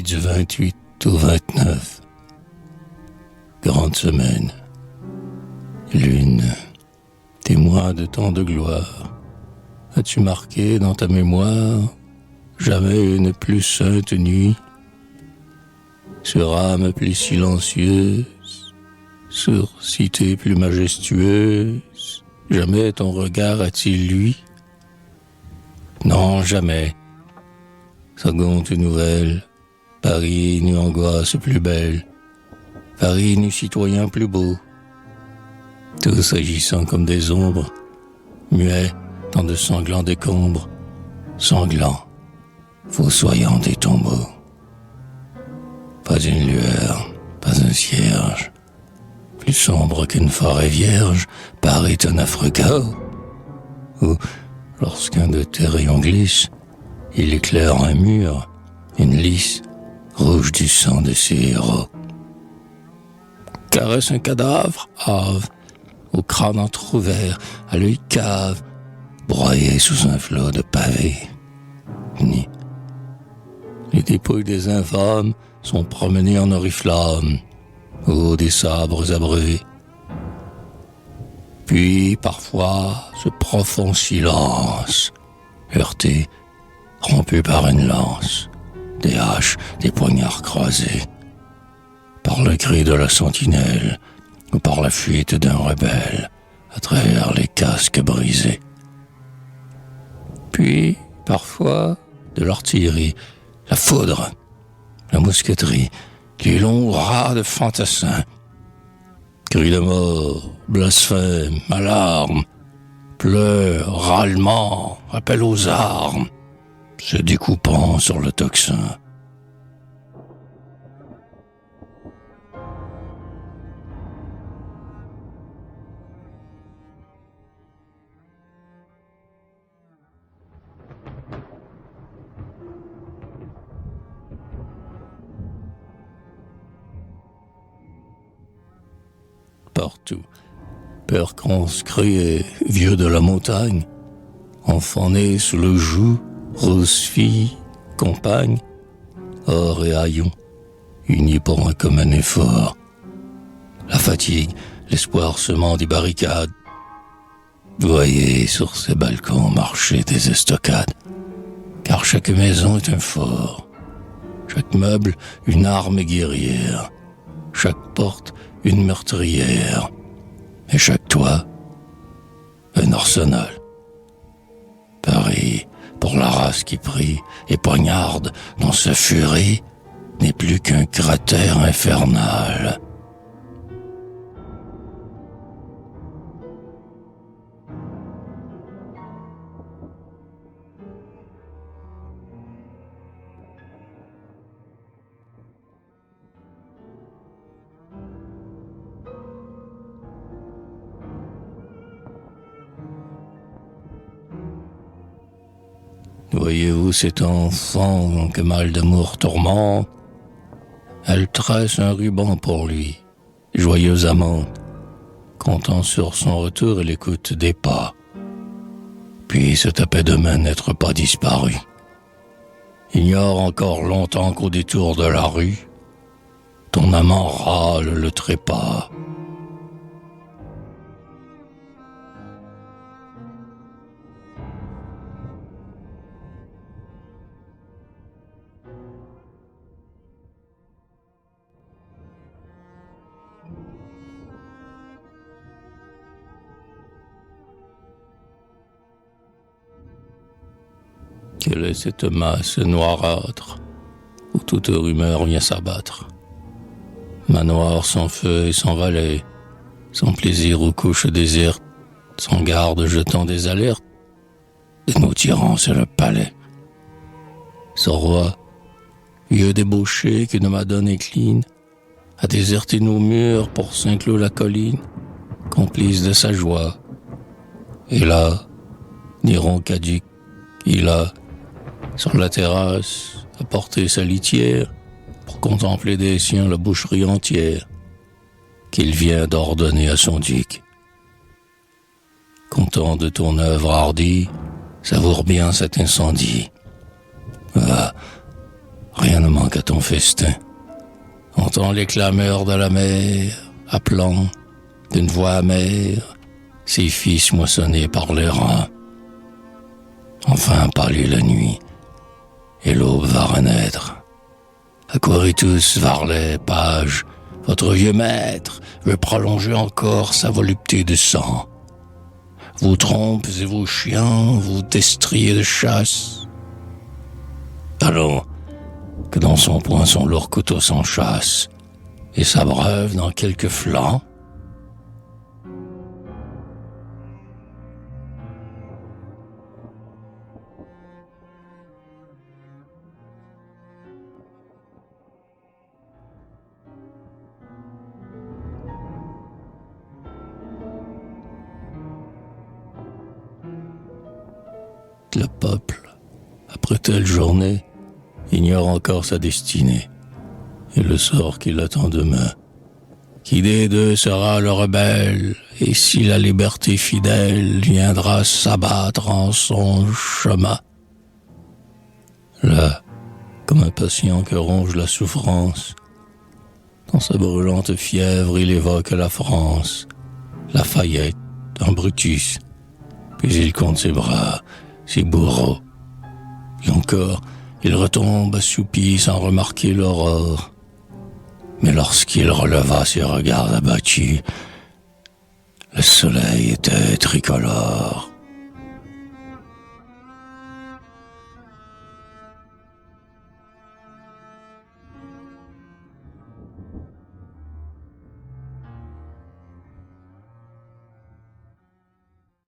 nuit du 28 au 29. Grande semaine. Lune, témoin de tant de gloire. As-tu marqué dans ta mémoire jamais une plus sainte nuit? Sur âme plus silencieuse, sur cité plus majestueuse, jamais ton regard a-t-il lui? Non, jamais. Seconde nouvelle, Paris n'eut angoisse plus belle, Paris n'eut citoyen plus beau, tous agissant comme des ombres, muets dans de sanglants décombres, sanglants, fossoyant des tombeaux. Pas une lueur, pas un cierge, plus sombre qu'une forêt vierge, Paris un affreux chaos, où, lorsqu'un de tes rayons glisse, il éclaire un mur, une lisse, rouge du sang de ses héros. Caresse un cadavre, hâve, au crâne entrouvert, à l'œil cave, broyé sous un flot de pavés. Ni. Les dépouilles des infâmes sont promenées en oriflamme, au des sabres abreuvés. Puis, parfois, ce profond silence, heurté, rompu par une lance, des haches, des poignards croisés, par le cri de la sentinelle, ou par la fuite d'un rebelle, à travers les casques brisés. Puis, parfois, de l'artillerie, la foudre, la mousqueterie, les longs rats de fantassins, cris de mort, blasphème, alarme, pleurs, râlements, appel aux armes, se découpant sur le tocsin. Partout, père conscrit et vieux de la montagne, enfant né sous le joug, rose fille, compagne, or et haillons, unis pour un commun effort. La fatigue, l'espoir semant des barricades. Voyez sur ces balcons marcher des estocades, car chaque maison est un fort, chaque meuble une arme guerrière, chaque porte une meurtrière, et chaque toit un arsenal. Paris, pour la race qui prie et poignarde dans sa furie, n'est plus qu'un cratère infernal. Voyez-vous cet enfant que mal d'amour tourmente? Elle tresse un ruban pour lui, joyeuse amante, comptant sur son retour et l'écoute des pas. Puis se tapait de main n'être pas disparu. Ignore encore longtemps qu'au détour de la rue, ton amant râle le trépas. Quelle est cette masse noirâtre où toute rumeur vient s'abattre? Manoir sans feu et sans valet, sans plaisir aux couches désertes, sans garde jetant des alertes, des mots tirant sur le palais. Ce roi, vieux débauché qu'une madone incline, a déserté nos murs pour Saint-Cloud la colline, complice de sa joie. Et là, diront caduc, il a, sur la terrasse, apporté sa litière pour contempler des siens la boucherie entière qu'il vient d'ordonner à son duc. Content de ton œuvre hardie, savoure bien cet incendie. rien ne manque à ton festin. Entends les clameurs de la mer, appelant d'une voix amère ses fils moissonnés par les rangs. Enfin pâlit la nuit, et l'aube va renaître. Accourez tous vers les pages, votre vieux maître veut prolonger encore sa volupté de sang. Vos trompes et vos chiens, vos destriers de chasse. Allons, que dans son poing son lourd couteau s'enchasse, et s'abreuve dans quelques flancs. Le peuple, après telle journée, ignore encore sa destinée et le sort qui l'attend demain. Qui des deux sera le rebelle, et si la liberté fidèle viendra s'abattre en son chemin. Là, comme un patient que ronge la souffrance, dans sa brûlante fièvre il évoque la France, Lafayette, un Brutus, puis il compte ses bras, ses bourreaux. Et encore, il retombe assoupi sans remarquer l'aurore. Mais lorsqu'il releva ses regards abattus, le soleil était tricolore.